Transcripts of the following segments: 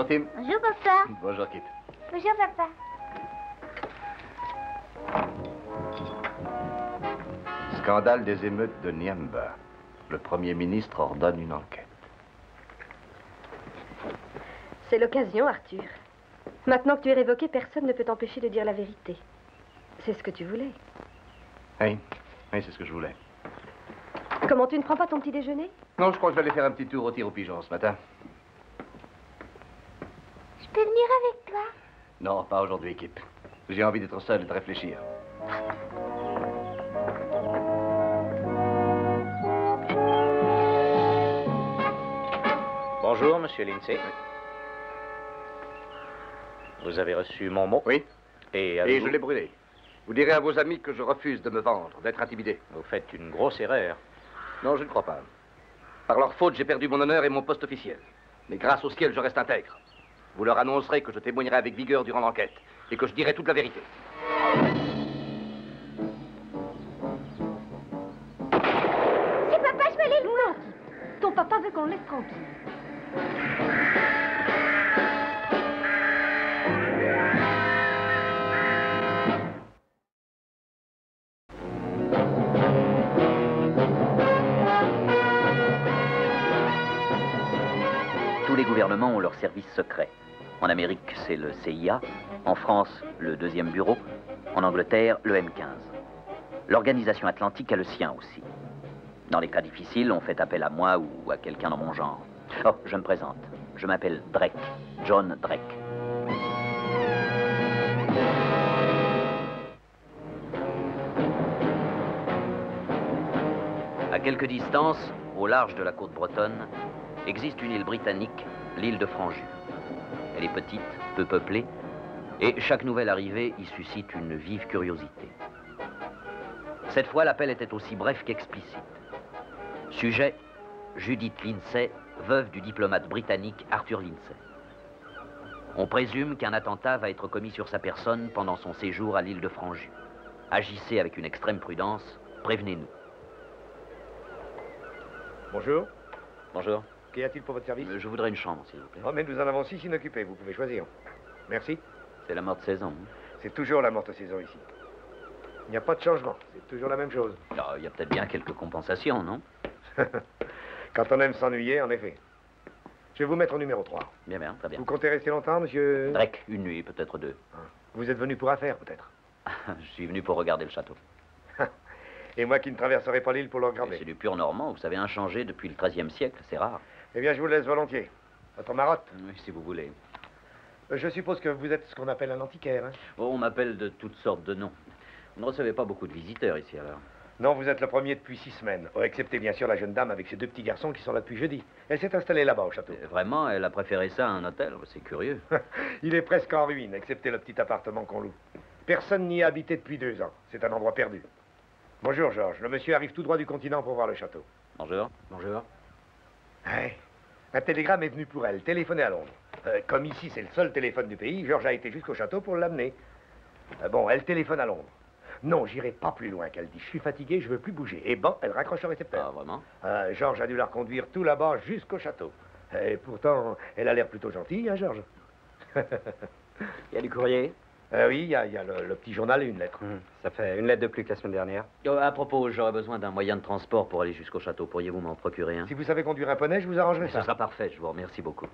Bonjour, Tim. Bonjour, papa. Bonjour, Kit. Bonjour, papa. Scandale des émeutes de Niamba. Le Premier ministre ordonne une enquête. C'est l'occasion, Arthur. Maintenant que tu es révoqué, personne ne peut t'empêcher de dire la vérité. C'est ce que tu voulais. Oui, oui, c'est ce que je voulais. Comment, tu ne prends pas ton petit déjeuner? Non, je crois que je vais aller faire un petit tour au tir aux pigeons ce matin. Je peux venir avec toi? Non, pas aujourd'hui, Kip. J'ai envie d'être seul et de réfléchir. Bonjour, monsieur Lindsay. Vous avez reçu mon mot? Oui. Et je l'ai brûlé. Vous direz à vos amis que je refuse de me vendre, d'être intimidé. Vous faites une grosse erreur. Non, je ne crois pas. Par leur faute, j'ai perdu mon honneur et mon poste officiel. Mais grâce au ciel, je reste intègre. Vous leur annoncerez que je témoignerai avec vigueur durant l'enquête et que je dirai toute la vérité. C'est papa, je vais aller le voir. Ton papa veut qu'on le laisse tranquille. Tous les gouvernements ont leurs services secrets. En Amérique, c'est le CIA. En France, le 2e bureau. En Angleterre, le M15. L'organisation atlantique a le sien aussi. Dans les cas difficiles, on fait appel à moi ou à quelqu'un dans mon genre. Oh, je me présente. Je m'appelle Drake. John Drake. À quelque distance, au large de la côte bretonne, existe une île britannique, l'île de Franjus. Elle est petite, peu peuplée, et chaque nouvelle arrivée y suscite une vive curiosité. Cette fois, l'appel était aussi bref qu'explicite. Sujet, Judith Lindsay, veuve du diplomate britannique Arthur Lindsay. On présume qu'un attentat va être commis sur sa personne pendant son séjour à l'île de Franjus. Agissez avec une extrême prudence, prévenez-nous. Bonjour. Bonjour. Qu'y a-t-il pour votre service? Je voudrais une chambre, s'il vous plaît. Oh, mais nous en avons 6 inoccupés, vous pouvez choisir. Merci. C'est la morte saison. C'est toujours la morte saison ici. Il n'y a pas de changement, c'est toujours la même chose. Ah, il y a peut-être bien quelques compensations, non? Quand on aime s'ennuyer, en effet. Je vais vous mettre au numéro 3. Bien, bien, très bien. Vous comptez rester longtemps, monsieur? Drake, une nuit, peut-être 2. Vous êtes venu pour affaires, peut-être? Je suis venu pour regarder le château. Et moi qui ne traverserai pas l'île pour le regarder. C'est du pur normand, vous savez, inchangé depuis le XIIIe siècle, c'est rare. Eh bien, je vous laisse volontiers. Votre marotte? Oui, si vous voulez. Je suppose que vous êtes ce qu'on appelle un antiquaire, hein? Oh, on m'appelle de toutes sortes de noms. Vous ne recevez pas beaucoup de visiteurs ici, alors? Non, vous êtes le premier depuis 6 semaines. Oh, excepté, bien sûr, la jeune dame avec ses 2 petits garçons qui sont là depuis jeudi. Elle s'est installée là-bas, au château. Vraiment, elle a préféré ça à un hôtel? C'est curieux. Il est presque en ruine, excepté le petit appartement qu'on loue. Personne n'y a habité depuis 2 ans. C'est un endroit perdu. Bonjour, Georges. Le monsieur arrive tout droit du continent pour voir le château. Bonjour. Bonjour. Ouais. Un télégramme est venu pour elle, téléphoner à Londres. Comme ici, c'est le seul téléphone du pays, Georges a été jusqu'au château pour l'amener. Bon, elle téléphone à Londres. Non, j'irai pas plus loin qu'elle dit. Je suis fatigué, je veux plus bouger. Et bon, elle raccroche le récepteur. Ah, vraiment? Georges a dû la reconduire tout là-bas jusqu'au château. Et pourtant, elle a l'air plutôt gentille, hein, Georges? Il y a du courrier? Oui, il y a le petit journal et une lettre. Ça fait une lettre de plus que la semaine dernière. À propos, j'aurais besoin d'un moyen de transport pour aller jusqu'au château. Pourriez-vous m'en procurer un? Si vous savez conduire un poney, je vous arrangerai ça. Ce sera parfait, je vous remercie beaucoup.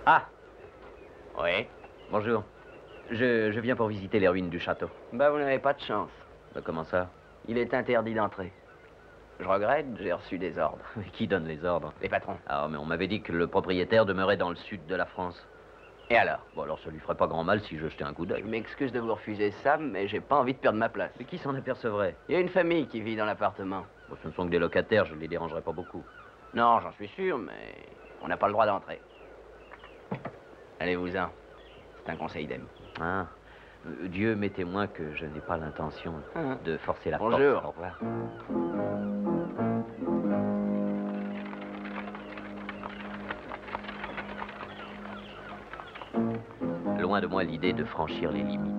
Ah! Oui, bonjour. Je viens pour visiter les ruines du château. Bah, vous n'avez pas de chance. Comment ça? Il est interdit d'entrer. Je regrette, j'ai reçu des ordres. Qui donne les ordres? Les patrons. Ah, mais on m'avait dit que le propriétaire demeurait dans le sud de la France. Et alors? Bon, alors ça lui ferait pas grand mal si je jetais un coup d'œil. Je m'excuse de vous refuser ça, mais j'ai pas envie de perdre ma place. Mais qui s'en apercevrait? Il y a une famille qui vit dans l'appartement. Bon, ce ne sont que des locataires, je ne les dérangerai pas beaucoup. Non, j'en suis sûr, mais on n'a pas le droit d'entrer. Allez-vous-en. C'est un conseil d'amis. Ah. Dieu m'est témoin que je n'ai pas l'intention de forcer la porte. Bonjour. Au revoir. Loin de moi l'idée de franchir les limites.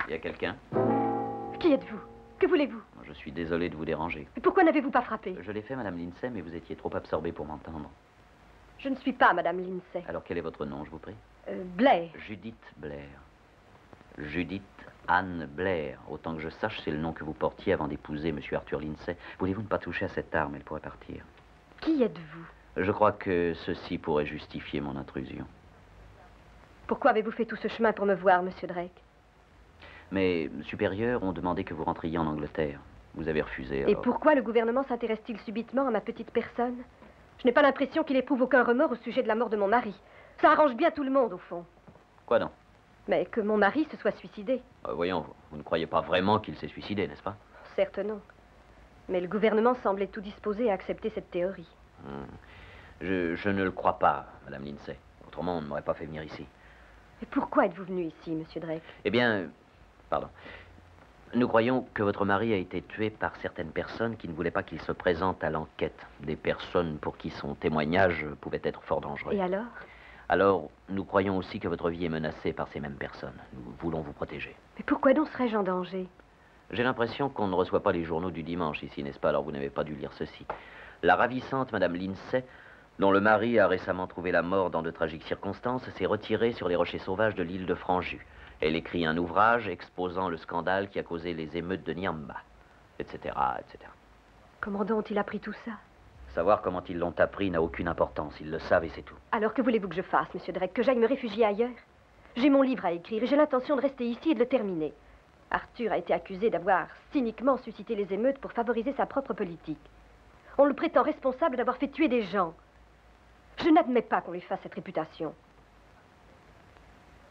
Il y a quelqu'un? Qui êtes-vous? Que voulez-vous? Je suis désolé de vous déranger. Mais pourquoi n'avez-vous pas frappé? Je l'ai fait, Madame Lindsay, mais vous étiez trop absorbée pour m'entendre. Je ne suis pas Madame Lindsay. Alors quel est votre nom, je vous prie? Blair. Judith Blair. Judith Anne Blair. Autant que je sache, c'est le nom que vous portiez avant d'épouser Monsieur Arthur Lindsay. Voulez-vous ne pas toucher à cette arme? Elle pourrait partir. Qui êtes-vous? Je crois que ceci pourrait justifier mon intrusion. Pourquoi avez-vous fait tout ce chemin pour me voir, Monsieur Drake? Mes supérieurs ont demandé que vous rentriez en Angleterre. Vous avez refusé, alors... Et pourquoi le gouvernement s'intéresse-t-il subitement à ma petite personne? Je n'ai pas l'impression qu'il éprouve aucun remords au sujet de la mort de mon mari. Ça arrange bien tout le monde, au fond. Quoi donc? Mais que mon mari se soit suicidé. Voyons, vous ne croyez pas vraiment qu'il s'est suicidé, n'est-ce pas? Certes non. Mais le gouvernement semblait tout disposé à accepter cette théorie. Je ne le crois pas, Madame Lindsay. Autrement, on ne m'aurait pas fait venir ici. Et pourquoi êtes-vous venu ici, Monsieur Drake? Eh bien, pardon. Nous croyons que votre mari a été tué par certaines personnes qui ne voulaient pas qu'il se présente à l'enquête. Des personnes pour qui son témoignage pouvait être fort dangereux. Et alors? Alors, nous croyons aussi que votre vie est menacée par ces mêmes personnes. Nous voulons vous protéger. Mais pourquoi donc serais-je en danger? J'ai l'impression qu'on ne reçoit pas les journaux du dimanche ici, n'est-ce pas? Alors vous n'avez pas dû lire ceci. La ravissante Madame Lindsay, dont le mari a récemment trouvé la mort dans de tragiques circonstances, s'est retirée sur les rochers sauvages de l'île de Franjus. Elle écrit un ouvrage exposant le scandale qui a causé les émeutes de Niamba, etc., etc. Comment donc ont-ils appris tout ça? Savoir comment ils l'ont appris n'a aucune importance. Ils le savent et c'est tout. Alors que voulez-vous que je fasse, Monsieur Drake? Que j'aille me réfugier ailleurs? J'ai mon livre à écrire et j'ai l'intention de rester ici et de le terminer. Arthur a été accusé d'avoir cyniquement suscité les émeutes pour favoriser sa propre politique. On le prétend responsable d'avoir fait tuer des gens. Je n'admets pas qu'on lui fasse cette réputation.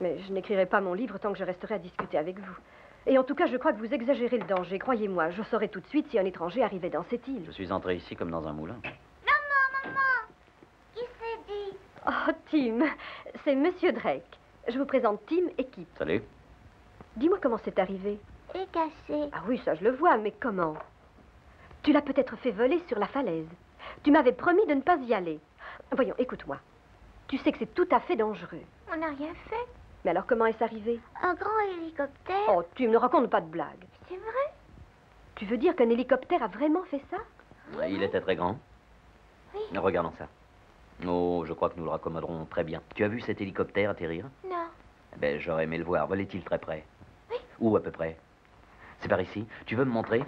Mais je n'écrirai pas mon livre tant que je resterai à discuter avec vous. Et en tout cas, je crois que vous exagérez le danger. Croyez-moi, je saurais tout de suite si un étranger arrivait dans cette île. Je suis entré ici comme dans un moulin. Maman, qui s'est dit? Oh, Tim, c'est Monsieur Drake. Je vous présente Tim et Kip. Salut. Dis-moi comment c'est arrivé. Et cassé. Ah oui, ça je le vois, mais comment? Tu l'as peut-être fait voler sur la falaise. Tu m'avais promis de ne pas y aller. Voyons, écoute-moi. Tu sais que c'est tout à fait dangereux. On n'a rien fait. Mais alors comment est-ce arrivé? Un grand hélicoptère. Oh, Tim, ne raconte pas de blagues. C'est vrai? Tu veux dire qu'un hélicoptère a vraiment fait ça? Il était très grand. Oui. Regardons ça. Oh, je crois que nous le raccommoderons très bien. Tu as vu cet hélicoptère atterrir? Non. Eh ben, j'aurais aimé le voir. Volait-il très près? Oui. Où à peu près? C'est par ici. Tu veux me montrer?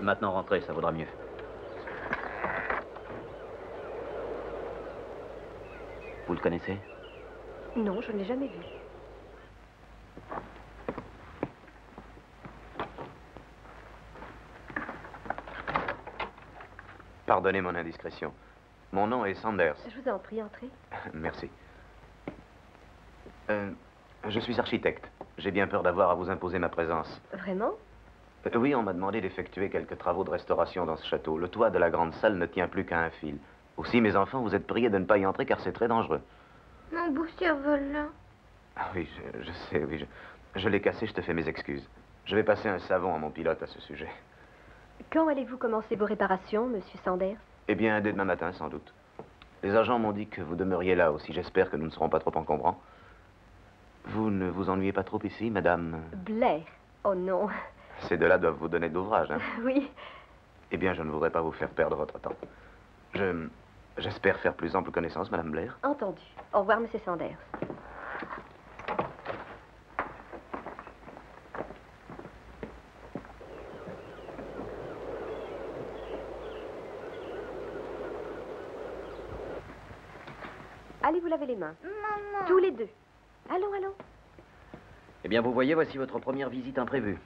Maintenant, rentrez, ça vaudra mieux. Vous le connaissez? Non, je ne l'ai jamais vu. Pardonnez mon indiscrétion. Mon nom est Sanders. Je vous en prie, entrez. Merci. Je suis architecte. J'ai bien peur d'avoir à vous imposer ma présence. Vraiment? Oui, on m'a demandé d'effectuer quelques travaux de restauration dans ce château. Le toit de la grande salle ne tient plus qu'à un fil. Aussi, mes enfants, vous êtes priés de ne pas y entrer car c'est très dangereux. Mon beau cerf-volant. Ah oui, je sais, oui. Je l'ai cassé, je te fais mes excuses. Je vais passer un savon à mon pilote à ce sujet. Quand allez-vous commencer vos réparations, monsieur Sanders? Eh bien, dès demain matin, sans doute. Les agents m'ont dit que vous demeuriez là aussi. J'espère que nous ne serons pas trop encombrants. Vous ne vous ennuyez pas trop ici, madame? Blair? Oh non. Ces deux-là doivent vous donner de l'ouvrage, hein? Oui. Eh bien, je ne voudrais pas vous faire perdre votre temps. J'espère faire plus ample connaissance, madame Blair. Entendu. Au revoir, monsieur Sanders. Allez vous laver les mains. Maman. Tous les deux. Allons, allons. Eh bien, vous voyez, voici votre première visite imprévue.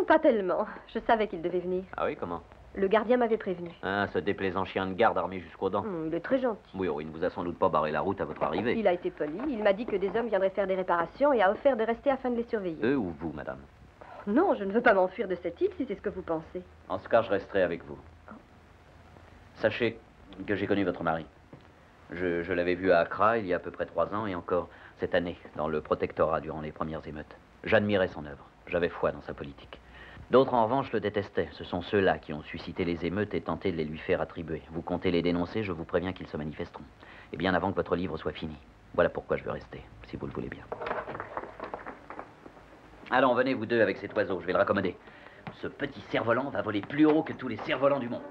Pas tellement. Je savais qu'il devait venir. Ah oui, comment? Le gardien m'avait prévenu. Ah, ce déplaisant chien de garde armé jusqu'aux dents. Il est très gentil. Oui, oh, il ne vous a sans doute pas barré la route à votre arrivée. Il a été poli. Il m'a dit que des hommes viendraient faire des réparations et a offert de rester afin de les surveiller. Eux ou vous, madame? Non, je ne veux pas m'enfuir de cette île si c'est ce que vous pensez. En ce cas, je resterai avec vous. Sachez que j'ai connu votre mari. Je l'avais vu à Accra il y a à peu près 3 ans et encore cette année, dans le protectorat durant les premières émeutes. J'admirais son œuvre. J'avais foi dans sa politique. D'autres, en revanche, le détestaient. Ce sont ceux-là qui ont suscité les émeutes et tenté de les lui faire attribuer. Vous comptez les dénoncer, je vous préviens qu'ils se manifesteront. Et bien avant que votre livre soit fini. Voilà pourquoi je veux rester, si vous le voulez bien. Allons, venez vous deux avec cet oiseau, je vais le raccommoder. Ce petit cerf-volant va voler plus haut que tous les cerfs-volants du monde.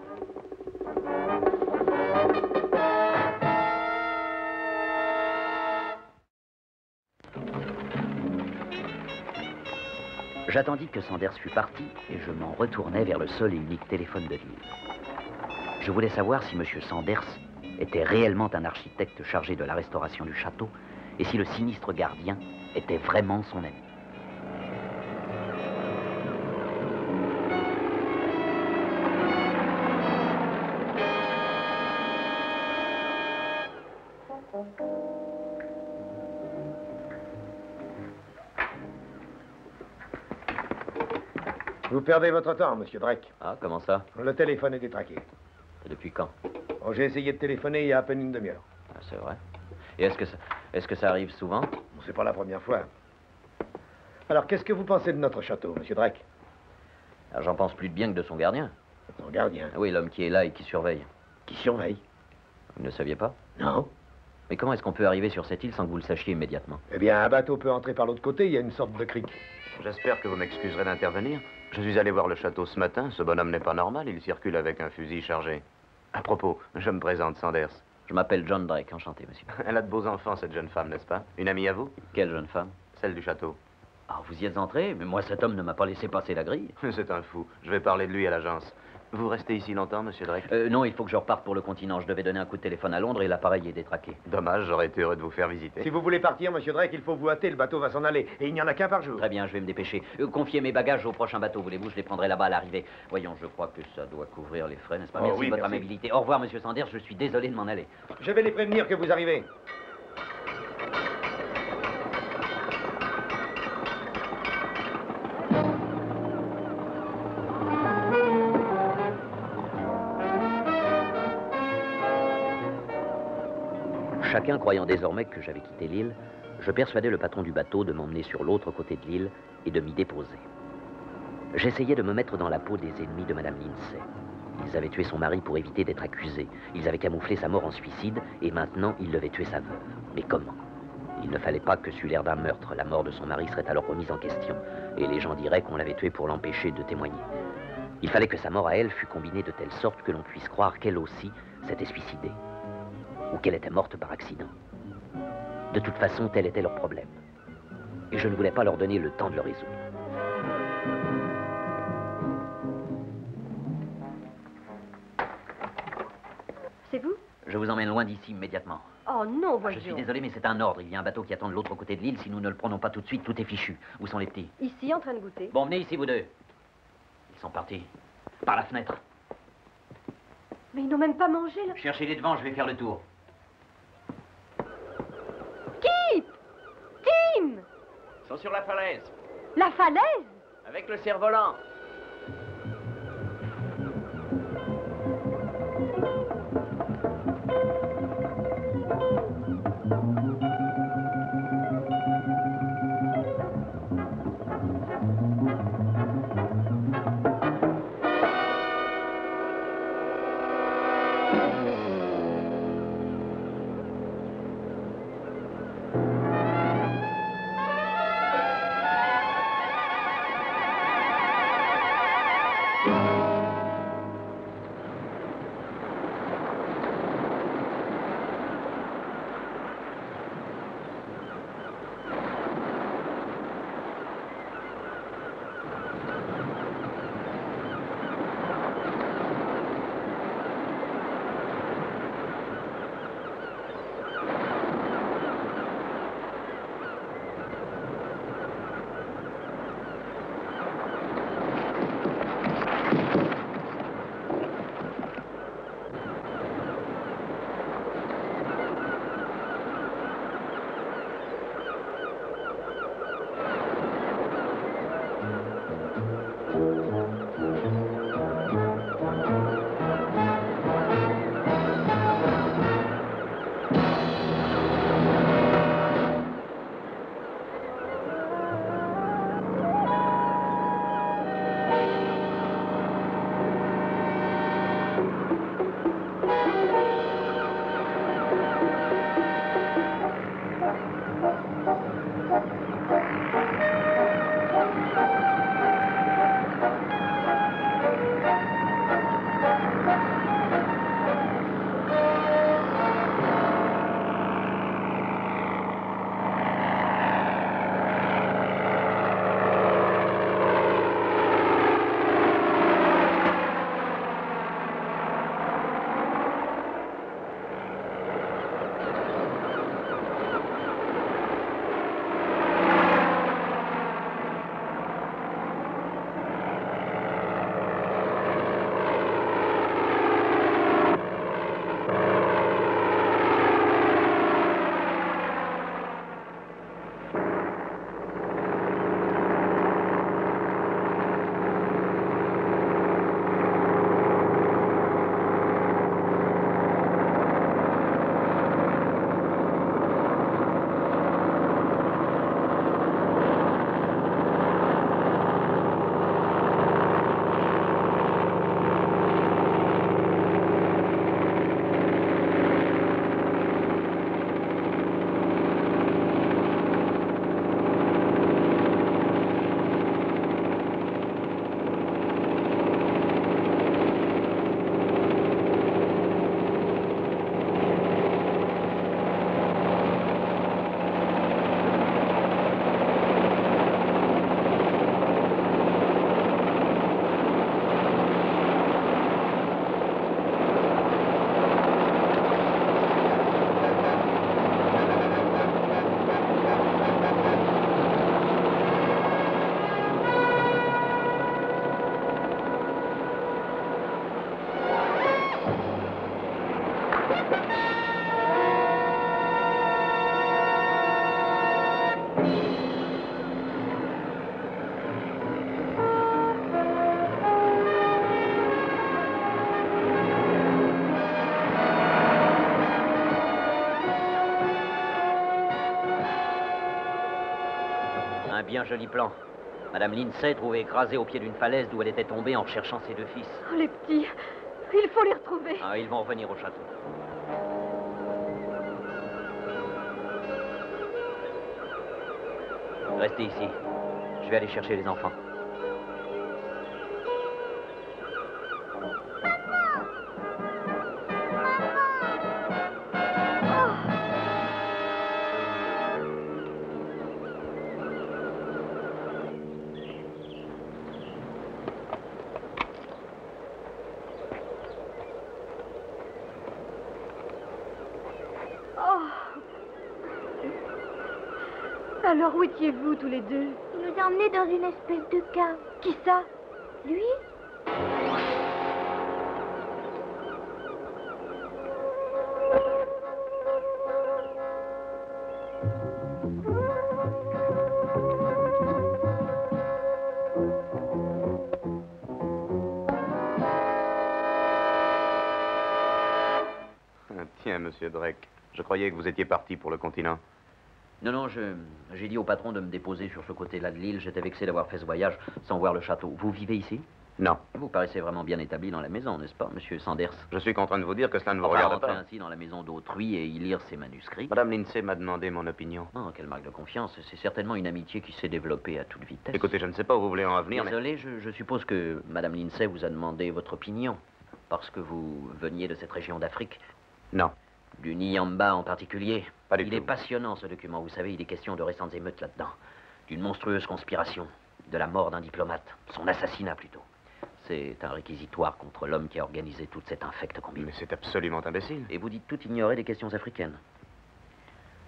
J'attendis que Sanders fût parti et je m'en retournai vers le seul et unique téléphone de l'île. Je voulais savoir si M. Sanders était réellement un architecte chargé de la restauration du château et si le sinistre gardien était vraiment son ami. Vous perdez votre temps, monsieur Drake. Ah, comment ça? Le téléphone est détraqué. Et depuis quand? Oh, j'ai essayé de téléphoner il y a à peine une demi-heure. Ah, c'est vrai. Et est-ce que ça arrive souvent? C'est pas la première fois. Alors, qu'est-ce que vous pensez de notre château, monsieur Drake? Ah, j'en pense plus de bien que de son gardien. Son gardien. Ah oui, l'homme qui est là et qui surveille. Qui surveille? Vous ne le saviez pas? Non. Mais comment est-ce qu'on peut arriver sur cette île sans que vous le sachiez immédiatement? Eh bien, un bateau peut entrer par l'autre côté, il y a une sorte de crique. J'espère que vous m'excuserez d'intervenir. Je suis allé voir le château ce matin. Ce bonhomme n'est pas normal. Il circule avec un fusil chargé. À propos, je me présente, Sanders. Je m'appelle John Drake, enchanté, monsieur. Elle a de beaux enfants, cette jeune femme, n'est-ce pas? Une amie à vous? Quelle jeune femme? Celle du château. Ah, vous y êtes entré? Mais moi, cet homme ne m'a pas laissé passer la grille. C'est un fou. Je vais parler de lui à l'agence. Vous restez ici longtemps, monsieur Drake? Non, il faut que je reparte pour le continent. Je devais donner un coup de téléphone à Londres et l'appareil est détraqué. Dommage, j'aurais été heureux de vous faire visiter. Si vous voulez partir, monsieur Drake, il faut vous hâter, le bateau va s'en aller. Et il n'y en a qu'un par jour. Très bien, je vais me dépêcher. Confiez mes bagages au prochain bateau, voulez-vous? Je les prendrai là-bas à l'arrivée. Voyons, je crois que ça doit couvrir les frais, n'est-ce pas? Oh, Merci oui, de votre merci. amabilité. Au revoir, monsieur Sanders, je suis désolé de m'en aller. Je vais les prévenir que vous arrivez. Chacun croyant désormais que j'avais quitté l'île, je persuadai le patron du bateau de m'emmener sur l'autre côté de l'île et de m'y déposer. J'essayais de me mettre dans la peau des ennemis de Madame Lindsay. Ils avaient tué son mari pour éviter d'être accusés. Ils avaient camouflé sa mort en suicide et maintenant ils devaient tuer sa veuve. Mais comment? Il ne fallait pas que sur l'air d'un meurtre, la mort de son mari serait alors remise en question et les gens diraient qu'on l'avait tué pour l'empêcher de témoigner. Il fallait que sa mort à elle fût combinée de telle sorte que l'on puisse croire qu'elle aussi s'était suicidée ou qu'elle était morte par accident. De toute façon, tel était leur problème. Et je ne voulais pas leur donner le temps de le résoudre. Je vous emmène loin d'ici immédiatement. Oh non, voyons. Je suis désolé, mais c'est un ordre. Il y a un bateau qui attend de l'autre côté de l'île. Si nous ne le prenons pas tout de suite, tout est fichu. Où sont les petits? Ici, en train de goûter. Bon, venez ici, vous deux. Ils sont partis. Par la fenêtre. Mais ils n'ont même pas mangé, là. Cherchez-les devant, je vais faire le tour. Kip! Tim! Ils sont sur la falaise, La falaise? avec le cerf-volant. Un bien joli plan. Madame Lindsay trouvée écrasée au pied d'une falaise d'où elle était tombée en recherchant ses deux fils. Oh, les petits, il faut les retrouver. Ah, ils vont revenir au château. Restez ici. Je vais aller chercher les enfants. Alors où étiez-vous tous les deux? Il nous a emmenés dans une espèce de cave. Qui ça? Lui? Tiens, monsieur Drake, je croyais que vous étiez parti pour le continent. Non, non, j'ai dit au patron de me déposer sur ce côté-là de l'île. J'étais vexé d'avoir fait ce voyage sans voir le château. Vous vivez ici? Non. Vous paraissez vraiment bien établi dans la maison, n'est-ce pas, monsieur Sanders? Je suis en train de vous dire que cela ne vous On va regarde rentrer pas. ainsi dans la maison d'autrui et y lire ses manuscrits. Madame Lindsay m'a demandé mon opinion. Oh, quelle marque de confiance. C'est certainement une amitié qui s'est développée à toute vitesse. Écoutez, je ne sais pas où vous voulez en venir, mais... Désolé, je suppose que Madame Lindsay vous a demandé votre opinion. Parce que vous veniez de cette région d'Afrique. Non. Du Nyamba en particulier. Pas du Il tout. est passionnant, ce document. Vous savez, il est question de récentes émeutes là-dedans. D'une monstrueuse conspiration. De la mort d'un diplomate. Son assassinat, plutôt. C'est un réquisitoire contre l'homme qui a organisé toute cette infecte combine. Mais c'est absolument imbécile. Et vous dites tout ignorer des questions africaines.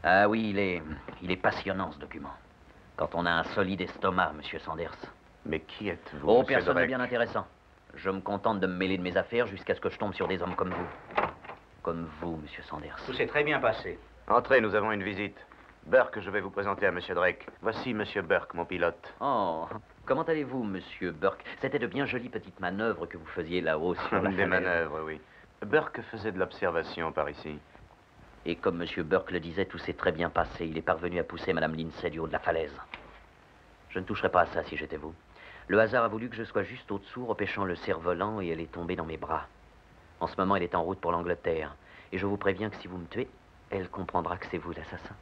Ah oui, il est passionnant, ce document. Quand on a un solide estomac, monsieur Sanders. Mais qui êtes-vous, Oh, monsieur personne de Drake? bien intéressant. Je me contente de me mêler de mes affaires jusqu'à ce que je tombe sur des hommes comme vous. Comme vous, monsieur Sanders. Tout s'est très bien passé. Entrez, nous avons une visite. Burke, je vais vous présenter à monsieur Drake. Voici monsieur Burke, mon pilote. Oh, comment allez-vous, monsieur Burke? C'était de bien jolies petites manœuvres que vous faisiez là-haut sur la Des falaise. manœuvres, oui. Burke faisait de l'observation par ici. Et comme monsieur Burke le disait, tout s'est très bien passé. Il est parvenu à pousser madame Lindsay du haut de la falaise. Je ne toucherais pas à ça si j'étais vous. Le hasard a voulu que je sois juste au-dessous, repêchant le cerf-volant, et elle est tombée dans mes bras. En ce moment, elle est en route pour l'Angleterre. Et je vous préviens que si vous me tuez, elle comprendra que c'est vous l'assassin.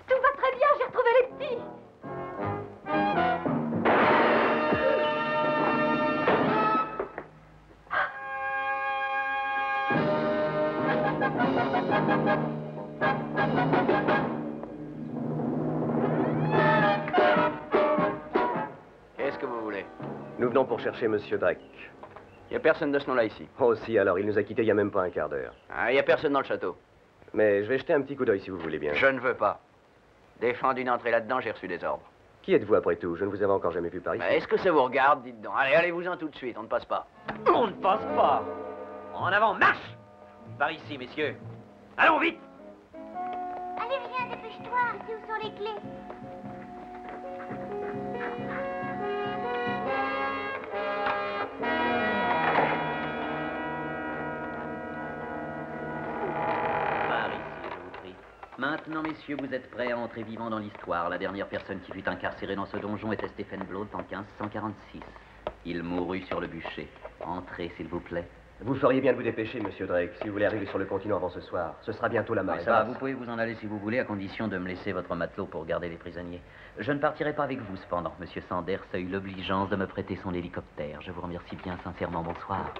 Tout va très bien, j'ai retrouvé les petits. Qu'est-ce que vous voulez? Nous venons pour chercher Monsieur Drake. Il n'y a personne de ce nom-là ici. Oh si, alors, il nous a quittés il n'y a même pas un quart d'heure. Ah, il n'y a personne dans le château. Mais je vais jeter un petit coup d'œil si vous voulez bien. Je ne veux pas. Défendre une entrée là-dedans, j'ai reçu des ordres. Qui êtes-vous après tout? Je ne vous avais encore jamais vu par ici. Mais est-ce que ça vous regarde? Dites donc. Allez, allez-vous-en tout de suite, on ne passe pas. On ne passe pas. En avant, marche! Par ici, messieurs. Allons vite! Allez, viens, dépêche-toi. Ici, où sont les clés? Par ici, je vous prie. Maintenant, messieurs, vous êtes prêts à entrer vivant dans l'histoire. La dernière personne qui fut incarcérée dans ce donjon était Stephen Blood en 1546. Il mourut sur le bûcher. Entrez, s'il vous plaît. Vous feriez bien de vous dépêcher, Monsieur Drake, si vous voulez arriver sur le continent avant ce soir. Ce sera bientôt la marée Ça va, basse. vous pouvez vous en aller si vous voulez, à condition de me laisser votre matelot pour garder les prisonniers. Je ne partirai pas avec vous, cependant. Monsieur Sanders a eu l'obligeance de me prêter son hélicoptère. Je vous remercie bien sincèrement. Bonsoir.